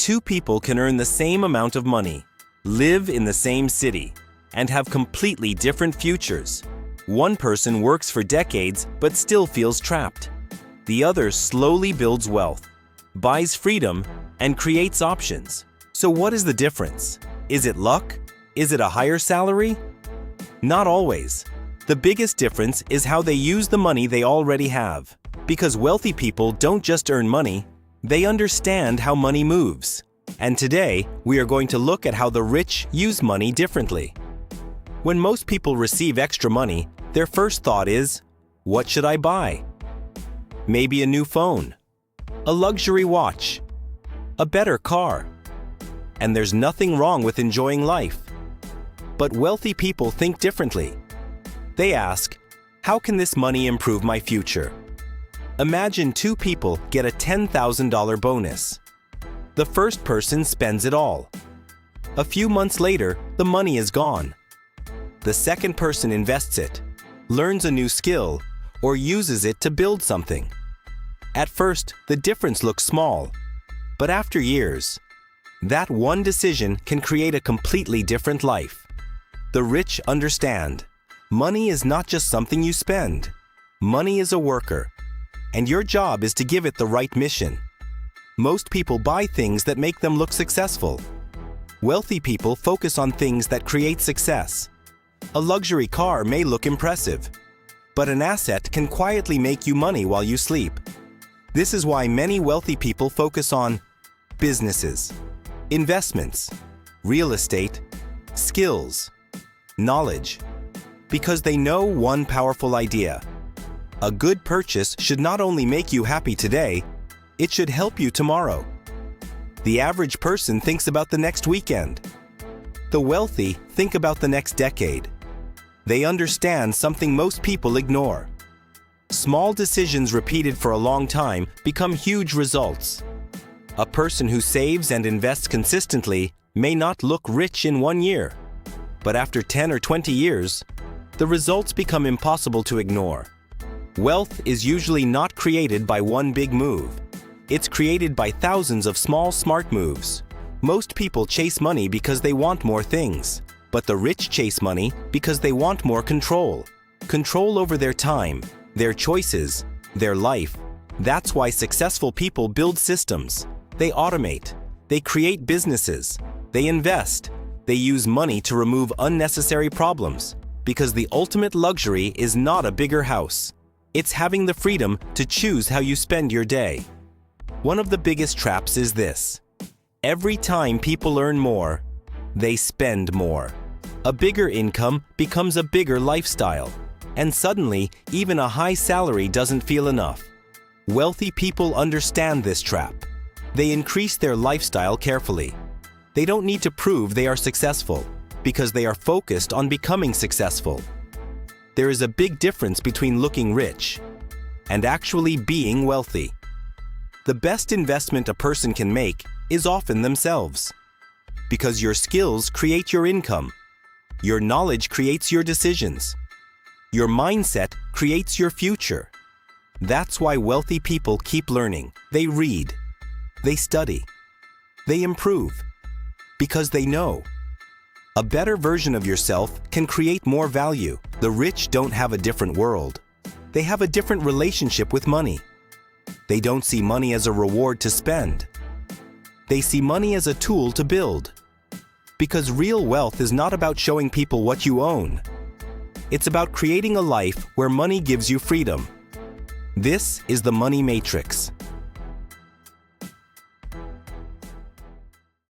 Two people can earn the same amount of money, live in the same city, and have completely different futures. One person works for decades but still feels trapped. The other slowly builds wealth, buys freedom, and creates options. So what is the difference? Is it luck? Is it a higher salary? Not always. The biggest difference is how they use the money they already have. Because wealthy people don't just earn money, they understand how money moves. And today, we are going to look at how the rich use money differently. When most people receive extra money, their first thought is, what should I buy? Maybe a new phone, a luxury watch, a better car. And there's nothing wrong with enjoying life. But wealthy people think differently. They ask, how can this money improve my future? Imagine two people get a $10,000 bonus. The first person spends it all. A few months later, the money is gone. The second person invests it, learns a new skill, or uses it to build something. At first, the difference looks small, but after years, that one decision can create a completely different life. The rich understand, money is not just something you spend. Money is a worker, and your job is to give it the right mission. Most people buy things that make them look successful. Wealthy people focus on things that create success. A luxury car may look impressive, but an asset can quietly make you money while you sleep. This is why many wealthy people focus on businesses, investments, real estate, skills, knowledge, because they know one powerful idea. A good purchase should not only make you happy today, it should help you tomorrow. The average person thinks about the next weekend. The wealthy think about the next decade. They understand something most people ignore. Small decisions repeated for a long time become huge results. A person who saves and invests consistently may not look rich in 1 year, but after 10 or 20 years, the results become impossible to ignore. Wealth is usually not created by one big move. It's created by thousands of small, smart moves. Most people chase money because they want more things, but the rich chase money because they want more control. Control over their time, their choices, their life. That's why successful people build systems. They automate. They create businesses. They invest. They use money to remove unnecessary problems. Because the ultimate luxury is not a bigger house. It's having the freedom to choose how you spend your day. One of the biggest traps is this. Every time people earn more, they spend more. A bigger income becomes a bigger lifestyle. And suddenly, even a high salary doesn't feel enough. Wealthy people understand this trap. They increase their lifestyle carefully. They don't need to prove they are successful, because they are focused on becoming successful. There is a big difference between looking rich and actually being wealthy. The best investment a person can make is often themselves. Because your skills create your income. Your knowledge creates your decisions. Your mindset creates your future. That's why wealthy people keep learning. They read. They study. They improve. Because they know. A better version of yourself can create more value. The rich don't have a different world. They have a different relationship with money. They don't see money as a reward to spend. They see money as a tool to build. Because real wealth is not about showing people what you own. It's about creating a life where money gives you freedom. This is the money matrix.